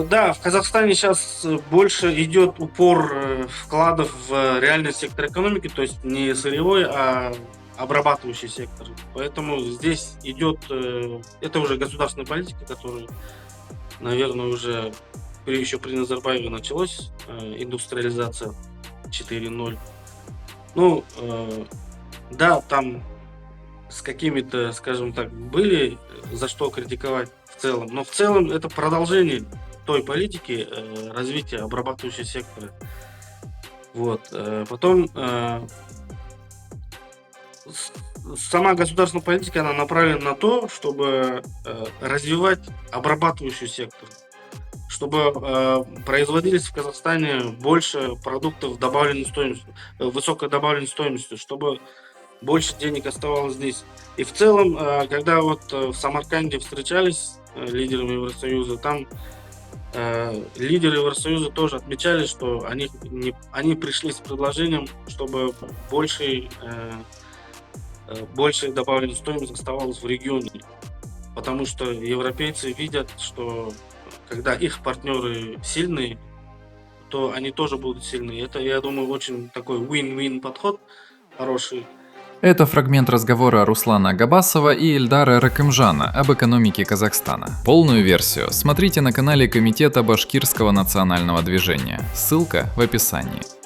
Да, в Казахстане сейчас больше идет упор вкладов в реальный сектор экономики, то есть не сырьевой, а обрабатывающий сектор. Поэтому здесь идет, это уже государственная политика, которая, наверное, уже еще при Назарбаеве началась, индустриализация 4.0. Ну, да, там с какими-то, скажем так, были за что критиковать в целом, но в целом это продолжение той политики развития обрабатывающего сектора. Вот. Потом сама государственная политика, она направлена на то, чтобы развивать обрабатывающий сектор, чтобы производились в Казахстане больше продуктов добавленной стоимостью, высокой добавленной стоимостью, чтобы больше денег оставалось здесь. И в целом, когда вот в Самарканде встречались лидерами Евросоюза, там лидеры Евросоюза тоже отмечали, что они пришли с предложением, чтобы больше добавленной стоимости оставалось в регионе. Потому что европейцы видят, что когда их партнеры сильные, то они тоже будут сильны. Это, я думаю, очень такой win-win подход хороший. Это фрагмент разговора Руслана Габасова и Ильдара Ракымжана об экономике Казахстана. Полную версию смотрите на канале Комитета Башкирского национального движения. Ссылка в описании.